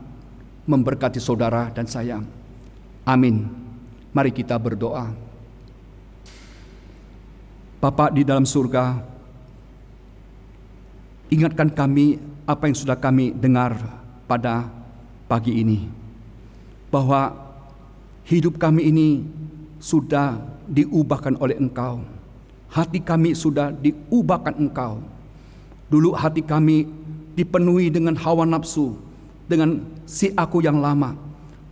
memberkati saudara dan saya. Amin. Mari kita berdoa. Bapa di dalam surga, ingatkan kami apa yang sudah kami dengar pada pagi ini, bahwa hidup kami ini sudah diubahkan oleh Engkau. Hati kami sudah diubahkan Engkau. Dulu hati kami dipenuhi dengan hawa nafsu, dengan si aku yang lama.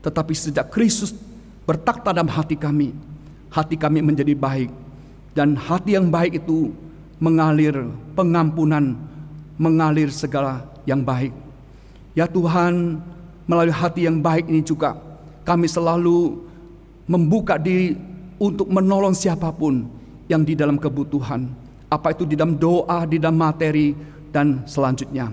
Tetapi sejak Kristus bertakhta dalam hati kami menjadi baik. Dan hati yang baik itu mengalir pengampunan, mengalir segala yang baik. Ya Tuhan, melalui hati yang baik ini juga kami selalu membuka diri untuk menolong siapapun yang di dalam kebutuhan, apa itu di dalam doa, di dalam materi, dan selanjutnya.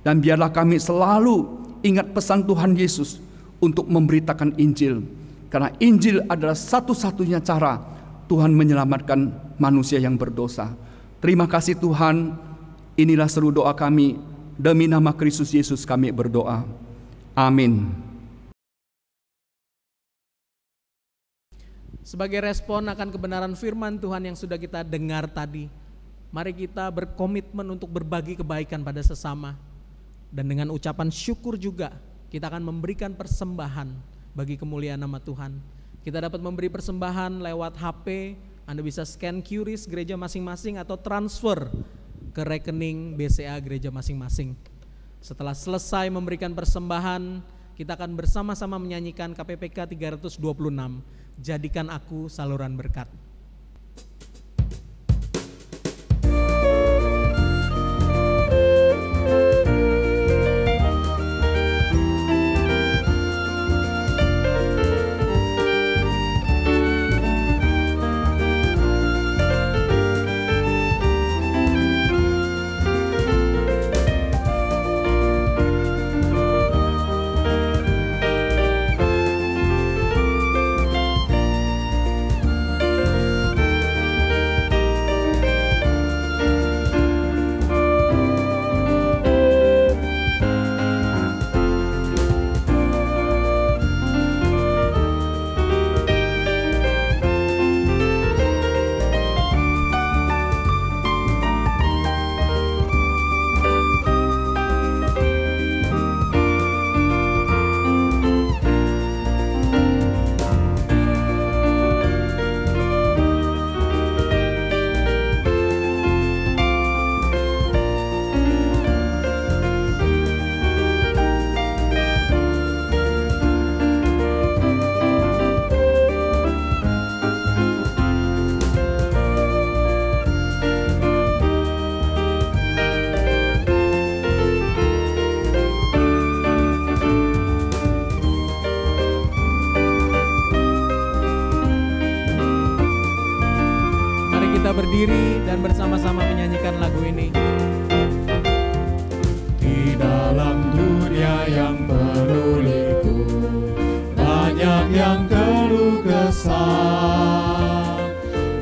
Dan biarlah kami selalu ingat pesan Tuhan Yesus untuk memberitakan Injil, karena Injil adalah satu-satunya cara Tuhan menyelamatkan manusia yang berdosa. Terima kasih Tuhan. Inilah seru doa kami, demi nama Kristus Yesus kami berdoa. Amin. Sebagai respon akan kebenaran firman Tuhan yang sudah kita dengar tadi, mari kita berkomitmen untuk berbagi kebaikan pada sesama. Dan dengan ucapan syukur juga, kita akan memberikan persembahan bagi kemuliaan nama Tuhan. Kita dapat memberi persembahan lewat HP, Anda bisa scan QRIS gereja masing-masing atau transfer ke rekening BCA gereja masing-masing. Setelah selesai memberikan persembahan, kita akan bersama-sama menyanyikan KPPK 326, Jadikan Aku Saluran Berkat. Berdiri dan bersama-sama menyanyikan lagu ini. Di dalam dunia yang penuh liku, banyak yang keluh kesah.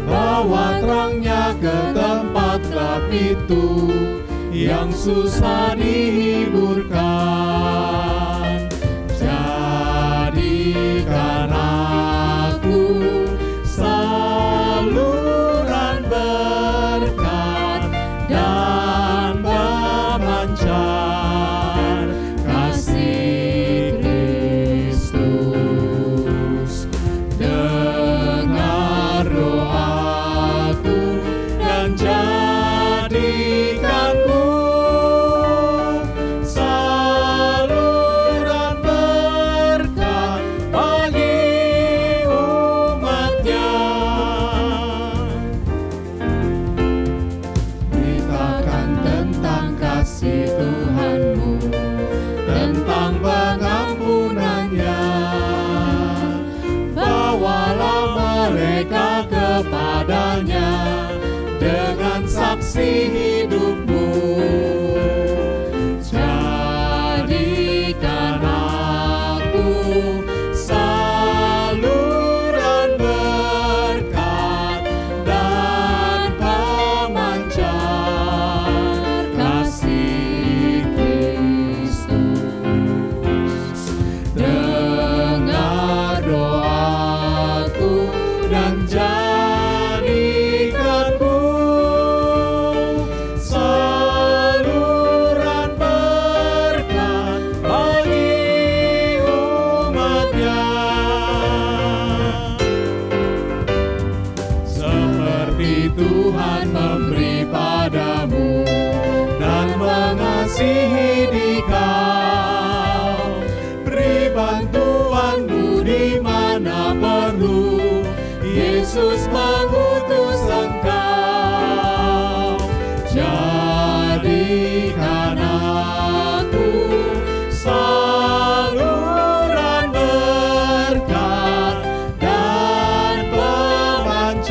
Bawa terangnya ke tempat gelap itu yang susah dihiburkan. Jadikan aku saluran berkat dan pemancar kasih Kristus. Dengar doaku dan jadikanku saluran berkat bagi umatnya. Beritakan tentang kasih Tuhanmu, tentang pengampunannya. Bawalah mereka kepadanya dengan saksi hidupmu. Jadikan aku saluran berkat dan pemancar kasih Kristus. Dengar doaku dan jadikanku saluran berkat bagi umatnya. Seperti Tuhan memberi padamu dan mengasihi dikau, beri bantuanmu di mana perlu. Yesus mengutus engkau. Jadikan aku saluran berkat dan pemancar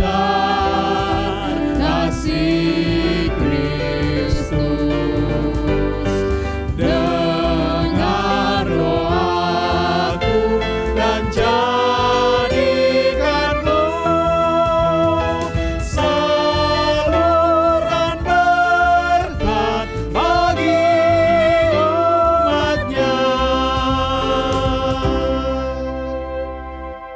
kasih Kristus. Dengar doaku dan jadikanku saluran berkat bagi umatnya.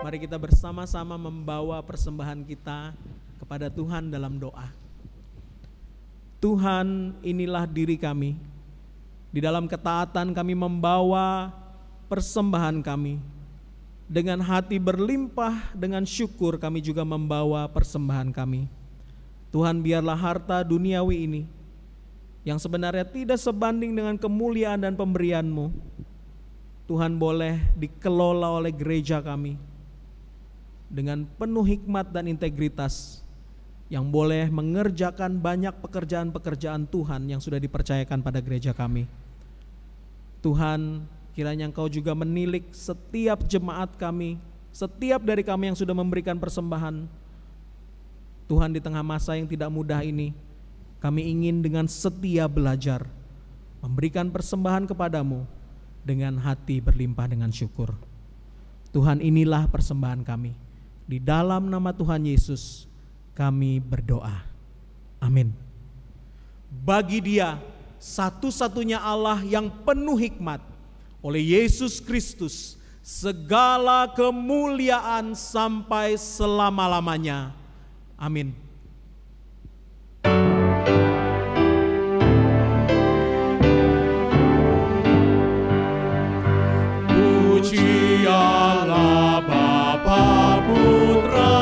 Mari kita bersama-sama membawa persembahan kita kepada Tuhan dalam doa. Tuhan, inilah diri kami. Di dalam ketaatan kami membawa persembahan kami. Dengan hati berlimpah, dengan syukur kami juga membawa persembahan kami. Tuhan, biarlah harta duniawi ini yang sebenarnya tidak sebanding dengan kemuliaan dan pemberian-Mu, Tuhan boleh dikelola oleh gereja kami dengan penuh hikmat dan integritas, yang boleh mengerjakan banyak pekerjaan-pekerjaan Tuhan yang sudah dipercayakan pada gereja kami. Tuhan, kiranya Engkau juga menilik setiap jemaat kami, setiap dari kami yang sudah memberikan persembahan. Tuhan, di tengah masa yang tidak mudah ini, kami ingin dengan setia belajar, memberikan persembahan kepadamu dengan hati berlimpah dengan syukur. Tuhan, inilah persembahan kami. Di dalam nama Tuhan Yesus kami berdoa. Amin. Bagi Dia satu-satunya Allah yang penuh hikmat, oleh Yesus Kristus, segala kemuliaan sampai selama-lamanya. Amin. Puji Allah Bapa Putra,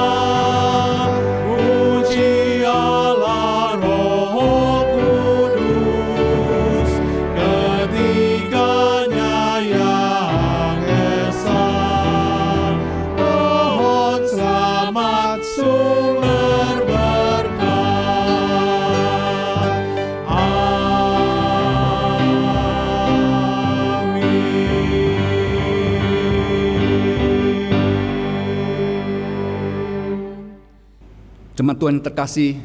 puji Allah Roh Kudus, ketiganya yang esa. Pohon selamat sumber berkat. Jemaat Tuhan yang terkasih,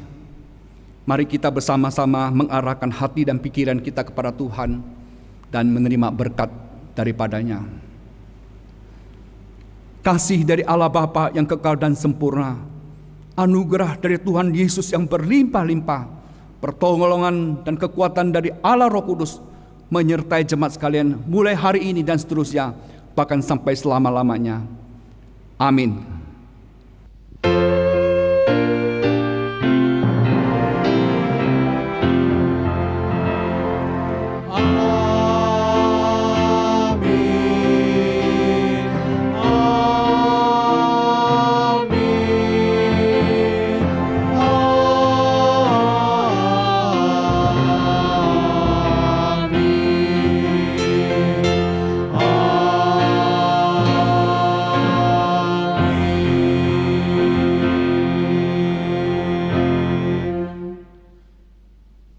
mari kita bersama-sama mengarahkan hati dan pikiran kita kepada Tuhan dan menerima berkat daripadanya. Kasih dari Allah Bapa yang kekal dan sempurna, anugerah dari Tuhan Yesus yang berlimpah-limpah, pertolongan dan kekuatan dari Allah Roh Kudus menyertai jemaat sekalian mulai hari ini dan seterusnya, bahkan sampai selama-lamanya. Amin.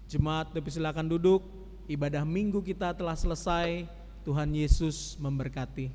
Jemaat, silakan duduk. Ibadah minggu kita telah selesai. Tuhan Yesus memberkati.